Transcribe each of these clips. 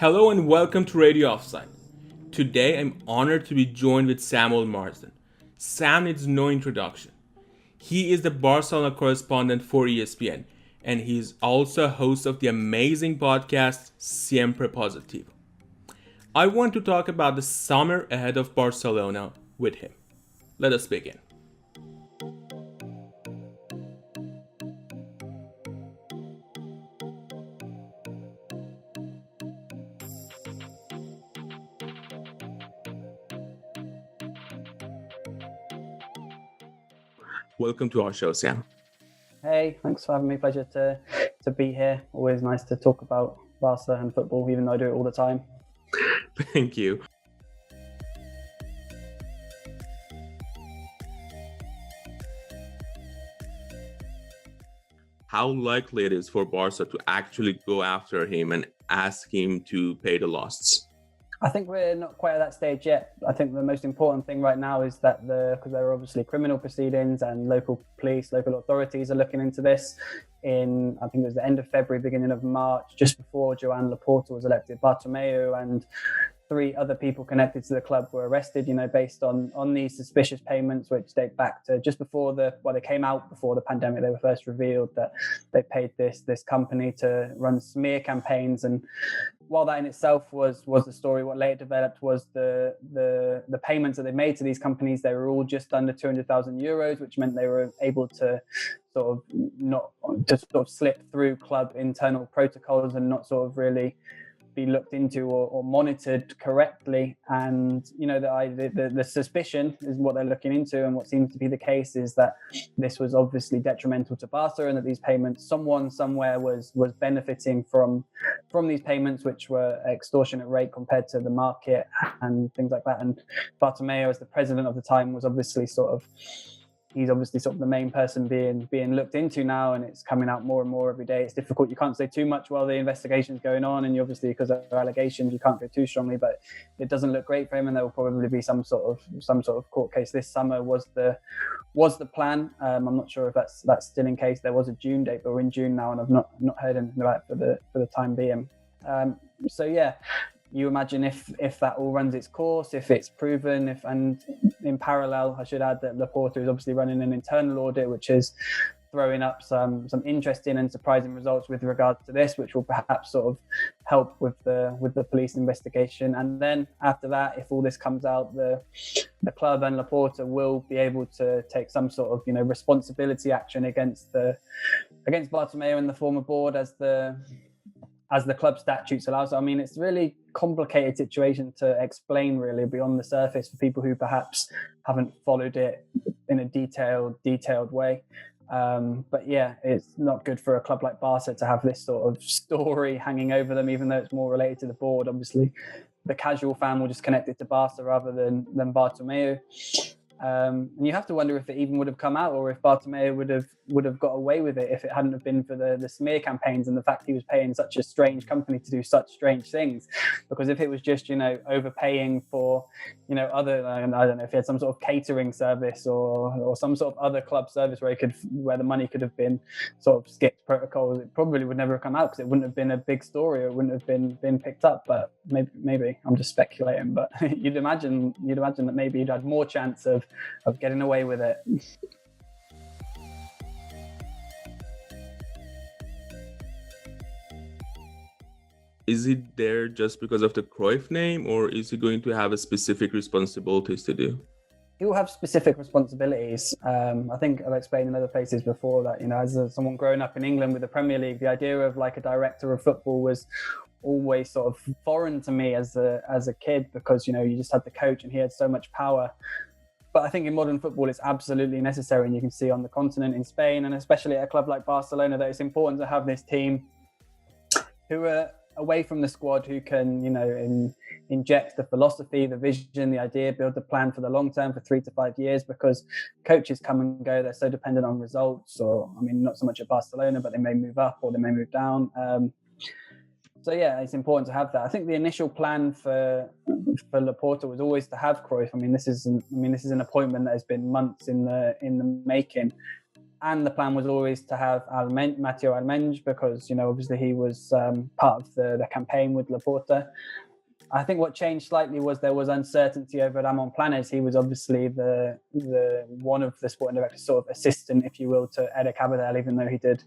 Hello and welcome to Radio Offside. Today I'm honored to be joined with Samuel Marsden. Sam needs no introduction. He is the Barcelona correspondent for ESPN, and he is also a host of the amazing podcast Siempre Positivo. I want to talk about the summer ahead of Barcelona with him. Let us begin. Welcome to our show, Sam. Hey, thanks for having me. Pleasure to be here. Always nice to talk about Barca and football, even though I do it all the time. Thank you. How likely it is for Barca to actually go after him and ask him to pay the loss? I think we're not quite at that stage yet. I think the most important thing right now is that because there are obviously criminal proceedings and local police, local authorities are looking into this. I think it was the end of February, beginning of March, just before Joan Laporta was elected, Bartomeu and 3 other people connected to the club were arrested, based on these suspicious payments, which date back to just before they came out before the pandemic. They were first revealed that they paid this company to run smear campaigns. And while that in itself was the story, what later developed was the payments that they made to these companies. They were all just under 200,000 euros, which meant they were able to sort of slip through club internal protocols and not sort of really be looked into or monitored correctly. And the suspicion is what they're looking into, and what seems to be the case is that this was obviously detrimental to Barca, and that these payments, someone somewhere was benefiting from these payments, which were extortionate rate compared to the market and things like that. And Bartomeu, as the president of the time, was obviously he's obviously sort of the main person being looked into now, and it's coming out more and more every day. It's difficult. You can't say too much while the investigation's going on, and obviously because of allegations, you can't go too strongly. But it doesn't look great for him, and there will probably be some sort of court case this summer. Was the plan? I'm not sure if that's still in case. There was a June date, but we're in June now, and I've not heard anything about it for the time being. So yeah. You imagine if that all runs its course, if it's proven, and in parallel, I should add that Laporta is obviously running an internal audit, which is throwing up some interesting and surprising results with regards to this, which will perhaps sort of help with the police investigation. And then after that, if all this comes out, the club and Laporta will be able to take some sort of responsibility action against Bartomeu and the former board as the club statutes allow. So, I mean, it's a really complicated situation to explain really beyond the surface for people who perhaps haven't followed it in a detailed way. But yeah, it's not good for a club like Barca to have this sort of story hanging over them, even though it's more related to the board. Obviously, the casual fan will just connect it to Barca rather than Bartomeu. And you have to wonder if it even would have come out, or if Bartomeu would have got away with it if it hadn't have been for the smear campaigns and the fact he was paying such a strange company to do such strange things. Because if it was just overpaying for other, I don't know, if he had some sort of catering service or some sort of other club service where the money could have been sort of skipped protocols, it probably would never have come out because it wouldn't have been a big story, or it wouldn't have been picked up. But maybe I'm just speculating, but you'd imagine that maybe you'd had more chance of getting away with it. Is he there just because of the Cruyff name, or is he going to have a specific responsibilities to do? He will have specific responsibilities. I think I've explained in other places before that, as someone growing up in England with the Premier League, the idea of like a director of football was always sort of foreign to me as a kid, because you just had the coach and he had so much power. But I think in modern football, it's absolutely necessary. And you can see on the continent in Spain, and especially at a club like Barcelona, that it's important to have this team who are away from the squad, who can, inject the philosophy, the vision, the idea, build the plan for the long term for 3 to 5 years, because coaches come and go. They're so dependent on results, or, not so much at Barcelona, but they may move up or they may move down. So yeah, it's important to have that. I think the initial plan for Laporta was always to have Cruyff. This is an appointment that has been months in the making, And the plan was always to have Matteo Almenj, because, obviously he was part of the campaign with Laporta. I think what changed slightly was there was uncertainty over Ramon Planes. He was obviously the one of the sporting director's sort of assistant, if you will, to Eric Abadel, even though he did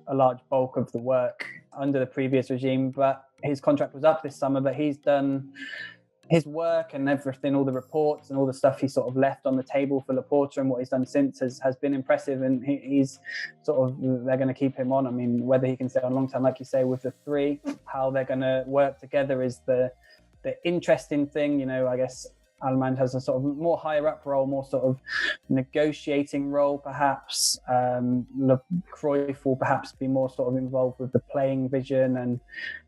a large bulk of the work under the previous regime. But his contract was up this summer, but he's done his work and everything, all the reports and all the stuff he sort of left on the table for Laporta, and what he's done since has been impressive. And he's sort of, they're going to keep him on. I mean, whether he can stay on long term, like you say, with the three, how they're going to work together is the interesting thing. I guess Alman has a sort of more higher up role, more sort of negotiating role, perhaps. Cruyff will perhaps be more sort of involved with the playing vision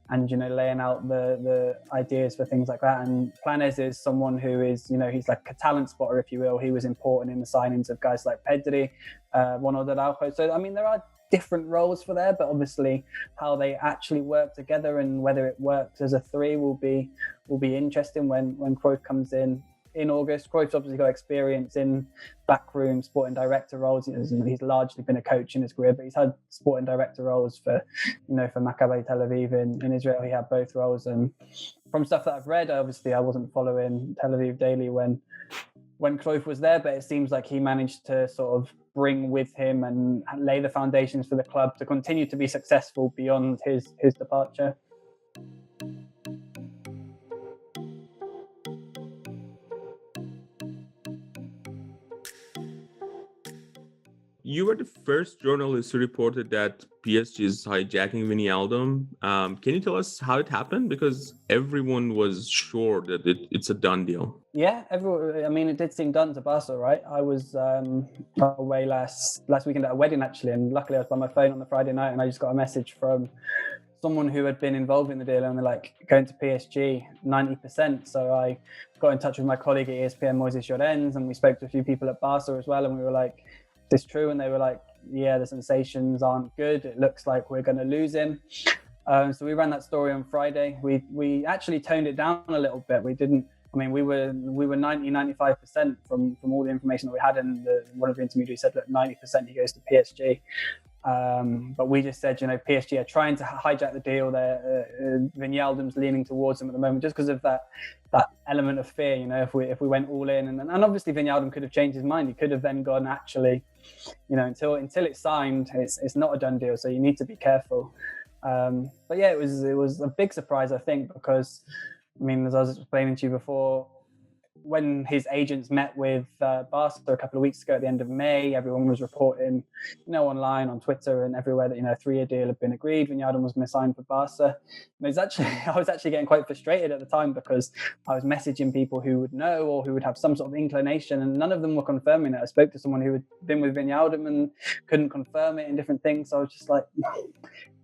and laying out the ideas for things like that. And Planes is someone who is, he's like a talent spotter, if you will. He was important in the signings of guys like Pedri, Ronald Araujo. So, I mean, there are different roles for there, but obviously how they actually work together and whether it works as a three will be interesting when Cruyff comes in August. Cruyff's obviously got experience in backroom sporting director roles. He's largely been a coach in his career, but he's had sporting director roles for Maccabi Tel Aviv in Israel. He had both roles, and from stuff that I've read, obviously I wasn't following Tel Aviv Daily when Cruyff was there, but it seems like he managed to sort of bring with him and lay the foundations for the club to continue to be successful beyond his departure. You were the first journalist who reported that PSG is hijacking Wijnaldum. Can you tell us how it happened? Because everyone was sure that it's a done deal. Yeah, I mean, it did seem done to Barca, right? I was away last weekend at a wedding, actually, and luckily I was by my phone on the Friday night, and I just got a message from someone who had been involved in the deal, and they're like, going to PSG 90%. So I got in touch with my colleague at ESPN, Moises Llorens, and we spoke to a few people at Barca as well, and we were like, is this true? And they were like, yeah, the sensations aren't good. It looks like we're going to lose him. So we ran that story on Friday. We actually toned it down a little bit. We were 90-95% from all the information that we had, and one of the intermediaries said that 90% he goes to PSG. But we just said, PSG are trying to hijack the deal. Wijnaldum's leaning towards them at the moment, just because of that element of fear. If we went all in, and obviously Wijnaldum could have changed his mind. He could have then gone, actually, until it's signed, it's not a done deal. So you need to be careful. But yeah, it was a big surprise, I think, because as I was explaining to you before, when his agents met with Barca a couple of weeks ago at the end of May, everyone was reporting, online, on Twitter and everywhere that, a 3-year deal had been agreed. Wijnaldum was going to sign for Barca. I was actually getting quite frustrated at the time, because I was messaging people who would know or who would have some sort of inclination, and none of them were confirming it. I spoke to someone who had been with Wijnaldum and couldn't confirm it in different things. So I was just like,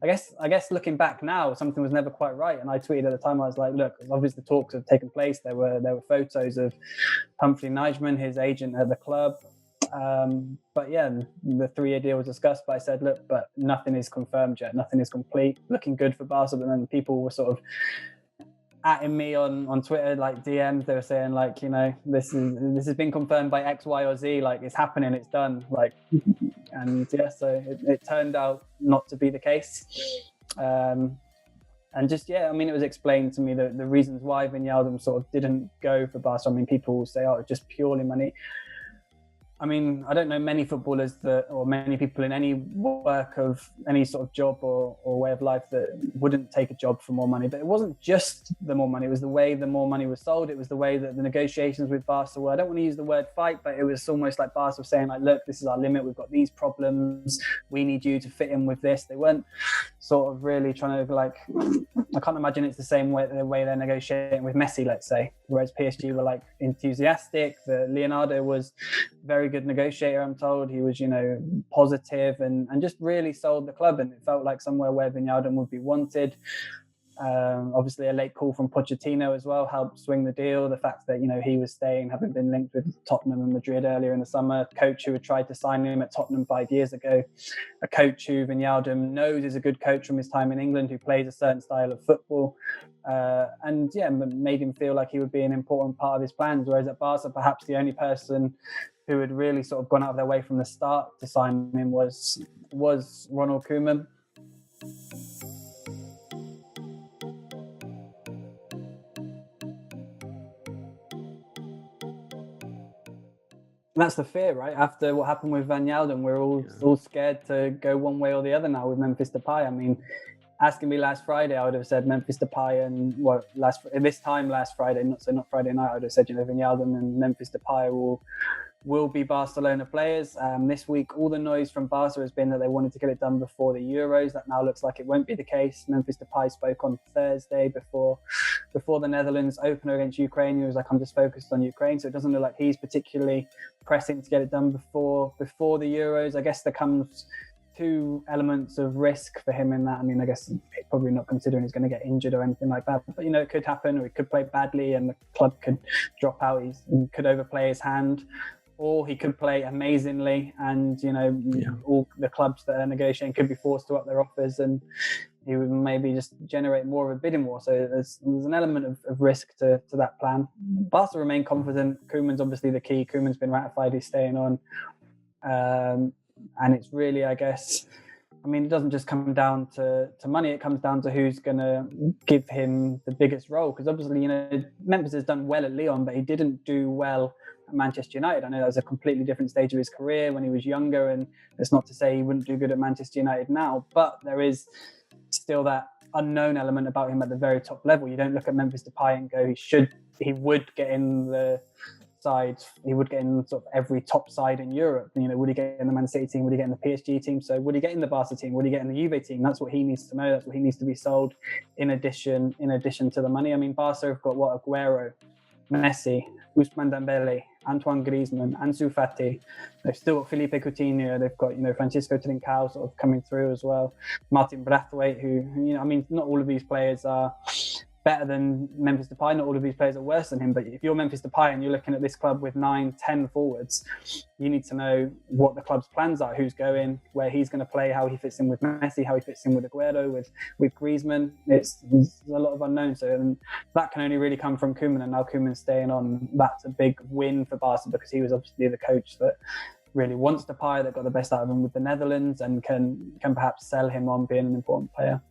I guess looking back now, something was never quite right. And I tweeted at the time, I was like, look, obviously the talks have taken place. There were photos of Humphrey Nightman, his agent at the club. But yeah, the 3-year deal was discussed, but I said, look, but nothing is confirmed yet. Nothing is complete. Looking good for Barca. But then people were sort of atting me on Twitter, like DMs. They were saying, like, this has been confirmed by X, Y, or Z. Like, it's happening, it's done. Like, and yeah, so it turned out not to be the case. And just, yeah, it was explained to me the reasons why Wijnaldum sort of didn't go for Barca. People will say, oh, it's just purely money. I don't know many footballers or many people in any work of any sort of job or way of life that wouldn't take a job for more money. But it wasn't just the more money. It was the way the more money was sold. It was the way that the negotiations with Barca were. I don't want to use the word fight, but it was almost like Barca was saying, like, look, this is our limit. We've got these problems. We need you to fit in with this. They weren't sort of really trying to, like, I can't imagine it's the same way they're negotiating with Messi, let's say. Whereas PSG were, like, enthusiastic. Leonardo was very good negotiator, I'm told. He was, positive and just really sold the club, and it felt like somewhere where Wijnaldum would be wanted. Obviously, a late call from Pochettino as well helped swing the deal. The fact that he was staying, having been linked with Tottenham and Madrid earlier in the summer, coach who had tried to sign him at Tottenham 5 years ago, a coach who Wijnaldum knows is a good coach from his time in England, who plays a certain style of football, and yeah, made him feel like he would be an important part of his plans. Whereas at Barca, perhaps the only person who had really sort of gone out of their way from the start to sign him was Ronald Koeman. That's the fear, right? After what happened with Van Yalden, we're all scared to go one way or the other now with Memphis Depay. I mean, asking me last Friday, I would have said Memphis Depay and last Friday, not Friday night. I would have said Van Yalden and Memphis Depay will be Barcelona players. This week, all the noise from Barca has been that they wanted to get it done before the Euros. That now looks like it won't be the case. Memphis Depay spoke on Thursday before the Netherlands opener against Ukraine. He was like, I'm just focused on Ukraine. So it doesn't look like he's particularly pressing to get it done before the Euros. I guess there comes two elements of risk for him in that. I mean, I guess probably not considering he's going to get injured or anything like that. But, it could happen, or he could play badly and the club could drop out. He could overplay his hand. Or he could play amazingly, and all the clubs that are negotiating could be forced to up their offers, and he would maybe just generate more of a bidding war. So there's an element of risk to that plan. Barca remain confident. Koeman's obviously the key. Koeman's been ratified. He's staying on, and it's really, I guess, I mean, it doesn't just come down to money. It comes down to who's going to give him the biggest role. Because obviously, Memphis has done well at Lyon, but he didn't do well at Manchester United. I know that was a completely different stage of his career when he was younger, and it's not to say he wouldn't do good at Manchester United now, but there is still that unknown element about him at the very top level. You don't look at Memphis Depay and go, he would get in the side, he would get in sort of every top side in Europe. Would he get in the Man City team? Would he get in the PSG team? So would he get in the Barca team? Would he get in the Juve team? That's what he needs to know. That's what he needs to be sold in addition to the money. I mean, Barca have got Aguero, Messi, Ousmane Dembele, Antoine Griezmann, Ansu Fati. They've still got Felipe Coutinho. They've got Francisco Trincao sort of coming through as well. Martin Braithwaite, who I mean, not all of these players are better than Memphis Depay. Not all of these players are worse than him. But if you're Memphis Depay and you're looking at this club with 9-10 forwards, you need to know what the club's plans are, who's going, where he's going to play, how he fits in with Messi, how he fits in with Aguero, with Griezmann. There's a lot of unknowns. So, and that can only really come from Koeman, and now Koeman's staying on. That's a big win for Barca because he was obviously the coach that really wants Depay, that got the best out of him with the Netherlands, and can perhaps sell him on being an important player.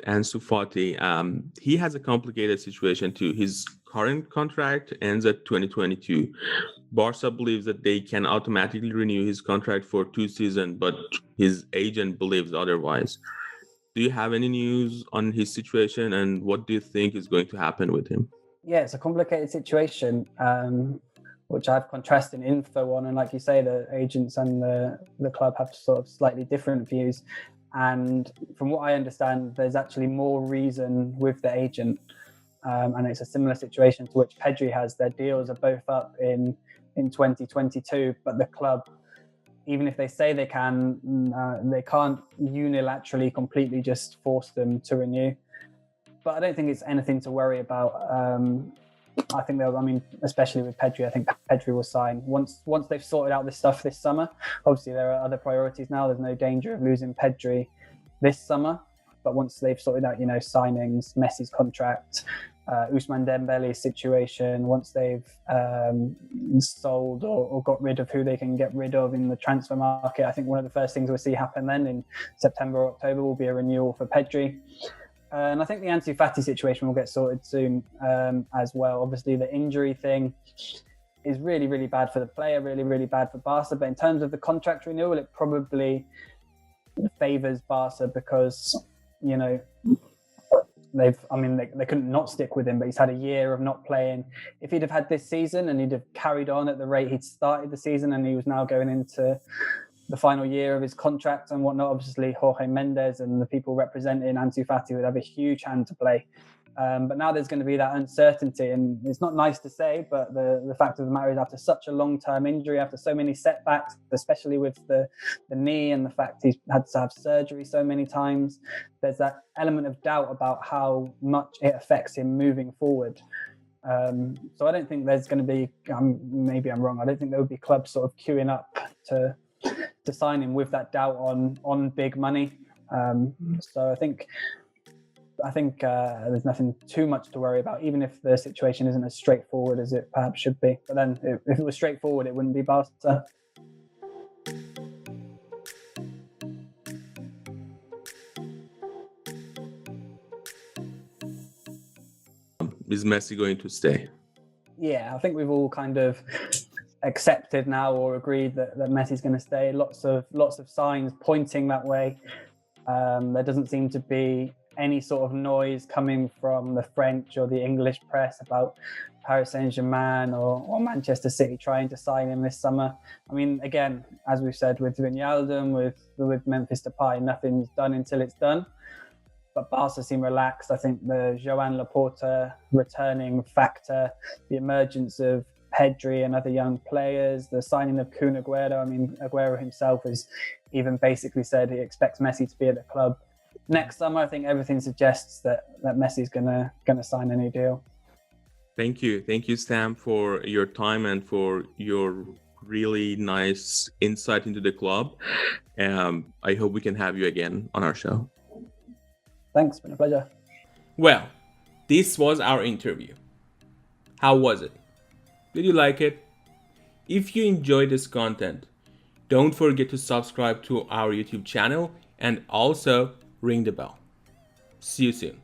Ansu Fati, he has a complicated situation too. His current contract ends at 2022. Barca believes that they can automatically renew his contract for 2 seasons, but his agent believes otherwise. Do you have any news on his situation, and what do you think is going to happen with him? Yeah, it's a complicated situation, which I have contrasting info on. And like you say, the agents and the club have sort of slightly different views. And from what I understand, there's actually more reason with the agent. And it's a similar situation to which Pedri has. Their deals are both up in 2022, but the club, even if they say they can, they can't unilaterally completely just force them to renew. But I don't think it's anything to worry about. I think especially with Pedri, I think Pedri will sign once they've sorted out this stuff this summer. Obviously, there are other priorities now. There's no danger of losing Pedri this summer, but once they've sorted out, signings, Messi's contract, Ousmane Dembele's situation, once they've sold or got rid of who they can get rid of in the transfer market, I think one of the first things we'll see happen then in September or October will be a renewal for Pedri. And I think the Ansu Fati situation will get sorted soon as well. Obviously, the injury thing is really, really bad for the player, really, really bad for Barca. But in terms of the contract renewal, it probably favours Barca because, they couldn't not stick with him, but he's had a year of not playing. If he'd have had this season and he'd have carried on at the rate he'd started the season, and he was now going into the final year of his contract and whatnot, obviously Jorge Mendes and the people representing Ansu Fati would have a huge hand to play. But now there's going to be that uncertainty, and it's not nice to say, but the fact of the matter is, after such a long-term injury, after so many setbacks, especially with the knee and the fact he's had to have surgery so many times, there's that element of doubt about how much it affects him moving forward. So I don't think there's going to be, maybe I'm wrong, I don't think there would be clubs sort of queuing up to sign him with that doubt on big money. So I think there's nothing too much to worry about, even if the situation isn't as straightforward as it perhaps should be. But then, if it was straightforward, it wouldn't be Barca. Is Messi going to stay? Yeah, I think we've all kind of accepted now or agreed that Messi's going to stay. Lots of signs pointing that way. There doesn't seem to be any sort of noise coming from the French or the English press about Paris Saint-Germain or Manchester City trying to sign him this summer. I mean, again, as we've said with Wijnaldum, with Memphis Depay, nothing's done until it's done. But Barca seem relaxed. I think the Joan Laporta returning factor, the emergence of Pedri and other young players, the signing of Kun Aguero. I mean, Aguero himself has even basically said he expects Messi to be at the club next summer. I think everything suggests that Messi's gonna sign a new deal. Thank you, Sam, for your time and for your really nice insight into the club. I hope we can have you again on our show. Thanks, it's been a pleasure. Well, this was our interview. How was it? Did you like it? If you enjoyed this content, don't forget to subscribe to our YouTube channel and also ring the bell. See you soon.